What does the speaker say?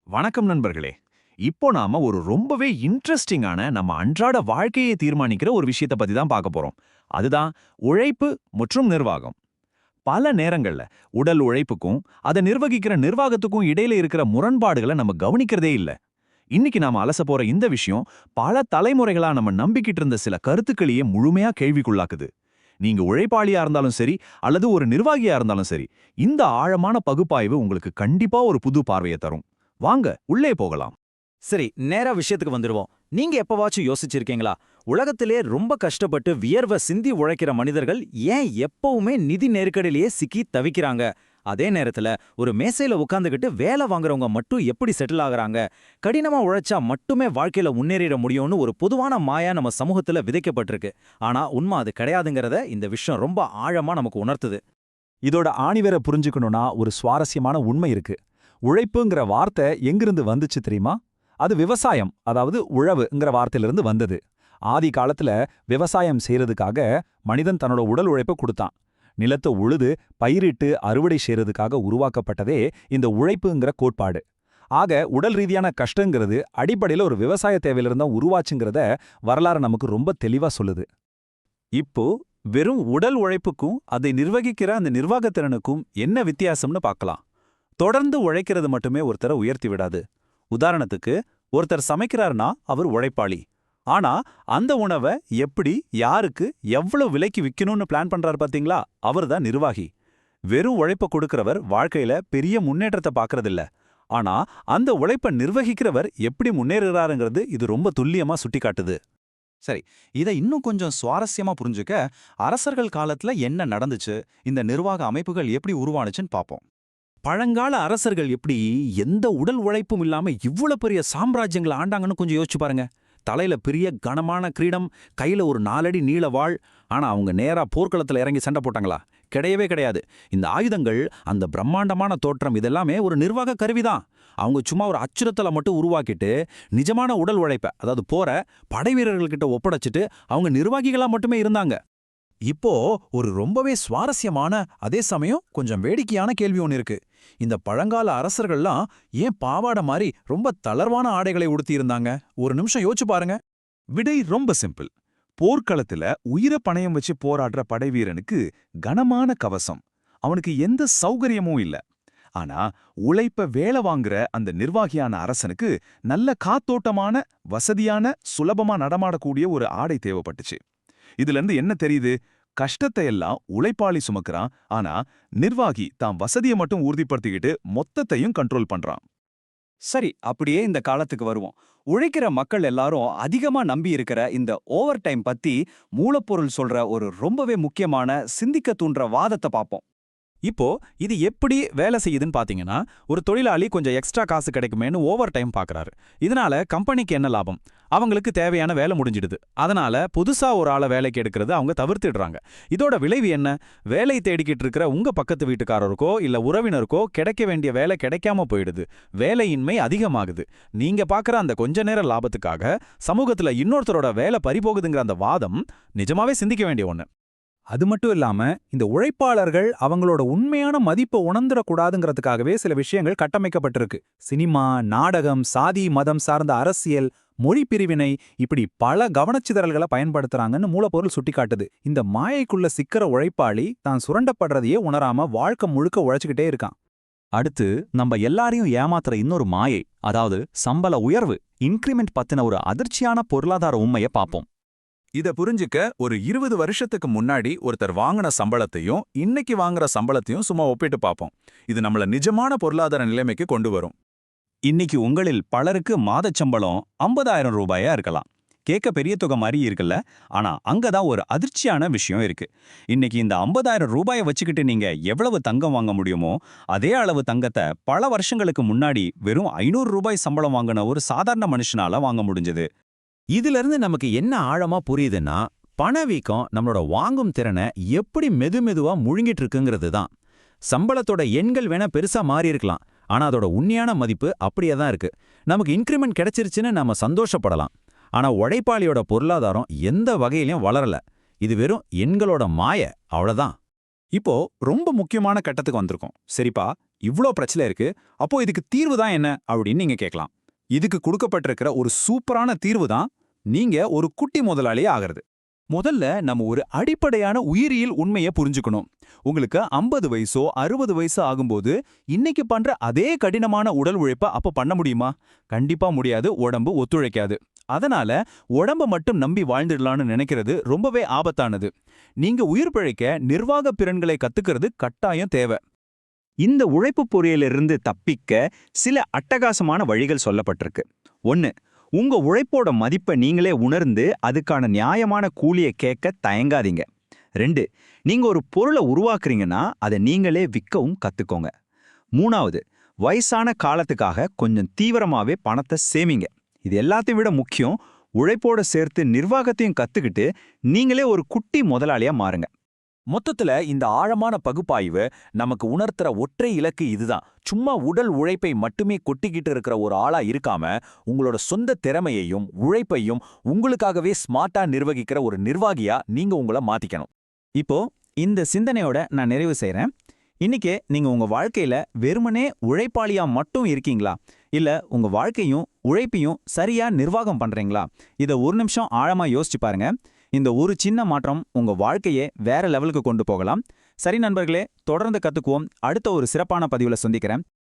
வணக்கம் நண்பர்களே. இப்போ நாம ஒரு ரொம்பவே இன்ட்ரெஸ்டிங்கான நம்ம அன்றாட வாழ்க்கையை தீர்மானிக்கிற ஒரு விஷயத்தை பத்தி தான் பார்க்க போறோம். அதுதான் உழைப்பு மற்றும் நிர்வாகம். பல நேரங்கள்ல உடல் உழைப்புக்கும் அதை நிர்வகிக்கிற நிர்வாகத்துக்கும் இடையில இருக்கிற முரண்பாடுகளை நம்ம கவனிக்கிறதே இல்ல. இன்னைக்கு நாம அலச போற இந்த விஷயம் பல தலைமுறைகளா நம்ம நம்பிக்கிட்டு இருந்த சில கருத்துக்களையே முழுமையா கேள்விக்குள்ளாக்குது. நீங்க உழைப்பாளியா இருந்தாலும் சரி அல்லது ஒரு நிர்வாகியா இருந்தாலும் சரி, இந்த ஆழமான பகுப்பாய்வு உங்களுக்கு கண்டிப்பா ஒரு புது பார்வையை தரும். வாங்க உள்ளே போகலாம். சரி, நேரா விஷயத்துக்கு வந்துருவோம். நீங்க எப்பவாச்சும் யோசிச்சிருக்கீங்களா? உலகத்திலே ரொம்ப கஷ்டப்பட்டு வியர்வை சிந்தி உழைக்கிற மனிதர்கள் ஏன் எப்பவுமே நிதி நெருக்கடியிலேயே சிக்கி தவிக்கிறாங்க? அதே நேரத்துல ஒரு மேசையில உட்காந்துக்கிட்டு வேலை வாங்குறவங்க மட்டும் எப்படி செட்டில் ஆகுறாங்க? கடினமா உழைச்சா மட்டுமே வாழ்க்கையில முன்னேறிட முடியும்னு ஒரு பொதுவான மாயா நம்ம சமூகத்துல விதைக்கப்பட்டிருக்கு. ஆனா உண்மை அது கிடையாதுங்கிறத இந்த விஷயம் ரொம்ப ஆழமா நமக்கு உணர்த்துது. இதோட ஆணிவேரை புரிஞ்சுக்கணும்னா ஒரு சுவாரஸ்யமான உண்மை இருக்கு. உழைப்புங்கிற வார்த்தை எங்கிருந்து வந்துச்சு தெரியுமா? அது விவசாயம், அதாவது உழவுங்கிற வார்த்தையிலிருந்து வந்தது. ஆதி காலத்துல விவசாயம் செய்யறதுக்காக மனிதன் தன்னோட உடல் உழைப்பை கொடுத்தான். நிலத்தை உழுது பயிரிட்டு அறுவடை செய்யறதுக்காக உருவாக்கப்பட்டதே இந்த உழைப்புங்கிற கோட்பாடு. ஆக உடல் ரீதியான கஷ்டங்கிறது அடிப்படையில ஒரு விவசாய தேவையிலிருந்தா உருவாச்சுங்கிறத வரலாறு நமக்கு ரொம்ப தெளிவா சொல்லுது. இப்போ வெறும் உடல் உழைப்புக்கும் அதை நிர்வகிக்கிற அந்த நிர்வாகத்திறனுக்கும் என்ன வித்தியாசம்னு பார்க்கலாம். தொடர்ந்து உழைக்கிறது மட்டுமே ஒருத்தரை உயர்த்தி விடாது. உதாரணத்துக்கு, ஒருத்தர் சமைக்கிறார்னா அவர் உழைப்பாளி. ஆனா அந்த உணவை எப்படி, யாருக்கு, எவ்வளவு விலைக்கு விக்கணும்னு பிளான் பண்றாரு பாத்தீங்களா, அவர்தான் நிர்வாகி. வெறும் உழைப்ப கொடுக்கறவர் வாழ்க்கையில பெரிய முன்னேற்றத்தை பார்க்கறதில்ல. ஆனா அந்த உழைப்ப நிர்வகிக்கிறவர் எப்படி முன்னேறுறாருங்கிறது இது ரொம்ப துல்லியமா சுட்டிக்காட்டுது. சரி, இதை இன்னும் கொஞ்சம் சுவாரஸ்யமா புரிஞ்சுக்க அரசர்கள் காலத்துல என்ன நடந்துச்சு, இந்த நிர்வாக அமைப்புகள் எப்படி உருவானுச்சுன்னு பாப்போம். பழங்கால அரசர்கள் எப்படி எந்த உடல் உழைப்பும் இல்லாம இவ்வளவு பெரிய சாம்ராஜ்யங்களை ஆண்டாங்கன்னு கொஞ்சம் யோசிச்சு பாருங்க. தலையில பெரிய கனமான கிரீடம், கையில ஒரு 4 அடி நீள வாள். ஆனா அவங்க நேரா போர்க்களத்துல இறங்கி சண்டை போட்டாங்களா? கிடையவே கிடையாது. இந்த ஆயுதங்கள், அந்த பிரம்மாண்டமான தோற்றம், இதெல்லாமே ஒரு நிர்வாக கருவிதான். அவங்க சும்மா ஒரு அச்சுறுத்தலை மட்டும் உருவாக்கிட்டு நிஜமான உடல் உழைப்ப, அதாவது போற படை வீரர்கள்கிட்ட ஒப்படைச்சிட்டு அவங்க நிர்வாகிகளா மட்டுமே இருந்தாங்க. இப்போ ஒரு ரொம்பவே சுவாரஸ்யமான, அதே சமயம் கொஞ்சம் வேடிக்கையான கேள்வி ஒன்று இருக்கு. இந்த பழங்கால அரசர்கள்லாம் ஏன் பாவாடை மாதிரி ரொம்ப தளர்வான ஆடைகளை உடுத்தியிருந்தாங்க? ஒரு நிமிஷம் யோசிச்சு பாருங்க. விடை ரொம்ப சிம்பிள். போர்க்களத்துல உயிரை பணயம் வச்சு போராடுற படைவீரனுக்கு கனமான கவசம், அவனுக்கு எந்த சௌகரியமும் இல்ல. ஆனா உழைப்ப வேலை வாங்குற அந்த நிர்வாகியான அரசனுக்கு நல்ல காத்தோட்டமான, வசதியான, சுலபமா நடமாடக்கூடிய ஒரு ஆடை தேவைப்பட்டுச்சு. இதுல இருந்து என்ன தெரியுது? கஷ்டத்தை எல்லாம் உழைப்பாளி சுமக்கிறான், ஆனா நிர்வாகி தான் வசதியை மட்டும் உறுதிப்படுத்திக்கிட்டு மொத்தத்தையும் கண்ட்ரோல் பண்றான். சரி, அப்படியே இந்த காலத்துக்கு வருவோம். உழைக்கிற மக்கள் எல்லாரும் அதிகமா நம்பி இருக்கிற இந்த ஓவர் டைம் பத்தி மூலப்பொருள் சொல்ற ஒரு ரொம்பவே முக்கியமான சிந்திக்க தூண்டுற வாதத்தை பார்ப்போம். இப்போ இது எப்படி வேலை செய்யுதுன்னு பாத்தீங்கன்னா, ஒரு தொழிலாளி கொஞ்சம் எக்ஸ்ட்ரா காசு கிடைக்குமேன்னு ஓவர் டைம் பாக்குறாரு. இதனால கம்பெனிக்கு என்ன லாபம்? அவங்களுக்கு தேவையான வேலை முடிஞ்சிடுது. அதனால புதுசா ஒரு ஆளை வேலைக்கு எடுக்கிறது அவங்க தவிர்த்திடுறாங்க. இதோட விளைவு என்ன? வேலை தேடிக்கிட்டு இருக்கிற உங்க பக்கத்து வீட்டுக்காரருக்கோ இல்ல உறவினருக்கோ கிடைக்க வேண்டிய வேலை கிடைக்காம போயிடுது. வேலையின்மை அதிகமாகுது. நீங்க பாக்குற அந்த கொஞ்ச நேர லாபத்துக்காக சமூகத்துல இன்னொருத்தரோட வேலை பறிபோகுதுங்கிற அந்த வாதம் நிஜமாவே சிந்திக்க வேண்டிய ஒண்ணு. அது மட்டும் இல்லாம இந்த உழைப்பாளர்கள் அவங்களோட உண்மையான மதிப்பை உணர்ந்துடக்கூடாதுங்கிறதுக்காகவே சில விஷயங்கள் கட்டமைக்கப்பட்டிருக்கு. சினிமா, நாடகம், சாதி, மதம் சார்ந்த அரசியல், மொழி பிரிவினை, இப்படி பல கவனச்சிதறல்களை பயன்படுத்துறாங்கன்னு மூலப்பொருள் சுட்டிக்காட்டுது. இந்த மாயைக்குள்ள சிக்கிற உழைப்பாளி தான் சுரண்டப்படுறதையே உணராம வாழ்க்கை முழுக்க உழைச்சுக்கிட்டே இருக்கான். அடுத்து நம்ம எல்லாரையும் ஏமாத்துற இன்னொரு மாயை, அதாவது சம்பள உயர்வு, இன்கிரிமெண்ட் பத்தின ஒரு அதிர்ச்சியான பொருளாதார உண்மையை பார்ப்போம். இத புரிஞ்சுக்க ஒரு 20 வருஷத்துக்கு முன்னாடி ஒருத்தர் வாங்கின சம்பளத்தையும் இன்னைக்கு வாங்குற சம்பளத்தையும் சும்மா ஒப்பிட்டு பார்ப்போம். இது நம்மள நிஜமான பொருளாதார நிலைமைக்கு கொண்டு வரும். இன்னைக்கு உங்களில் பலருக்கு மாதச் சம்பளம் 50,000 ரூபாயா இருக்கலாம். கேட்க பெரிய தொகை மாதிரி இருக்குல்ல? ஆனா அங்கதான் ஒரு அதிர்ச்சியான விஷயம் இருக்கு. இன்னைக்கு இந்த 50,000 ரூபாயை வச்சுக்கிட்டு நீங்க எவ்வளவு தங்கம் வாங்க முடியுமோ அதே அளவு தங்கத்தை பல வருஷங்களுக்கு முன்னாடி வெறும் 500 ரூபாய் சம்பளம் வாங்கின ஒரு சாதாரண மனுஷனால வாங்க முடிஞ்சது. இதிலிருந்து நமக்கு என்ன ஆழமா புரியுதுன்னா, பணவீக்கம் நம்மளோட வாங்கும் திறனை எப்படி மெதுமெதுவா முழுங்கிட்டு இருக்குங்கிறது தான். சம்பளத்தோட எண்கள் வேணா பெருசா மாறி இருக்கலாம், ஆனா அதோட உண்மையான மதிப்பு அப்படியே தான் இருக்கு. நமக்கு இன்கிரிமெண்ட் கிடைச்சிருச்சுன்னு நாம சந்தோஷப்படலாம், ஆனா உழைப்பாளியோட பொருளாதாரம் எந்த வகையிலையும் வளரல. இது வெறும் எண்களோட மாய, அவ்வளவுதான். இப்போ ரொம்ப முக்கியமான கட்டத்துக்கு வந்திருக்கோம். சரிப்பா, இவ்ளோ பிரச்சனை இருக்கு, அப்போ இதுக்கு தீர்வு தான் என்ன அப்படின்னு நீங்க கேட்கலாம். இதுக்கு கொடுக்கப்பட்டிருக்கிற ஒரு சூப்பரான தீர்வு தான் நீங்க ஒரு குட்டி முதலாளியே ஆகிறது. முதல்ல நம்ம ஒரு அடிப்படையான உயிரியல் உண்மையை புரிஞ்சுக்கணும். உங்களுக்கு 50 வயசோ 60 வயசோ ஆகும்போது இன்னைக்கு பண்ற அதே கடினமான உடல் உழைப்ப அப்ப பண்ண முடியுமா? கண்டிப்பா முடியாது. உடம்பு ஒத்துழைக்காது. அதனால உடம்ப மட்டும் நம்பி வாழ்ந்துடலாம்னு நினைக்கிறது ரொம்பவே ஆபத்தானது. நீங்க உயிர் பிழைக்க நிர்வாக திறன்களை கத்துக்கிறது கட்டாயம் தேவை. இந்த உழைப்பு பொறியிலிருந்து தப்பிக்க சில அட்டகாசமான வழிகள் சொல்லப்பட்டிருக்கு. 1. உங்க உழைப்போட மதிப்பை நீங்களே உணர்ந்து அதுக்கான நியாயமான கூலியை கேட்க தயங்காதீங்க. 2. நீங்க ஒரு பொருளை உருவாக்குறீங்கன்னா அதை நீங்களே விற்கவும் கத்துக்கோங்க. 3. வயசான காலத்துக்காக கொஞ்சம் தீவிரமாவே பணத்தை சேமிங்க. இது எல்லாத்தையும் விட முக்கியம், உழைப்போட சேர்த்து நிர்வாகத்தையும் கத்துக்கிட்டு நீங்களே ஒரு குட்டி முதலாளியா மாறுங்க. மொத்தத்துல இந்த ஆழமான பகுப்பாய்வு நமக்கு உணர்த்துற ஒற்றை இலக்கு இதுதான். சும்மா உடல் உழைப்பை மட்டுமே கொட்டிக்கிட்டு இருக்கிற ஒரு ஆளா இருக்காம உங்களோட சொந்த திறமையையும் உழைப்பையும் உங்களுக்காகவே ஸ்மார்ட்டா நிர்வகிக்கிற ஒரு நிர்வாகியா நீங்க உங்களை மாத்திக்கணும். இப்போ இந்த சிந்தனையோட நான் நிறைவு செய்றேன். இன்னைக்கு நீங்க உங்க வாழ்க்கையில வெறுமனே உழைப்பாளியா மட்டும் இருக்கீங்களா? இல்ல உங்க வாழ்க்கையும் உழைப்பையும் சரியா நிர்வாகம் பண்றீங்களா? இத ஒரு நிமிஷம் ஆழமா யோசிச்சு பாருங்க. இந்த ஒரு சின்ன மாற்றம் உங்க வாழ்க்கையே வேற லெவலுக்கு கொண்டு போகலாம். சரி நண்பர்களே, தொடர்ந்து கத்துக்குவோம். அடுத்த ஒரு சிறப்பான பதிவுல சந்திக்கிறேன்.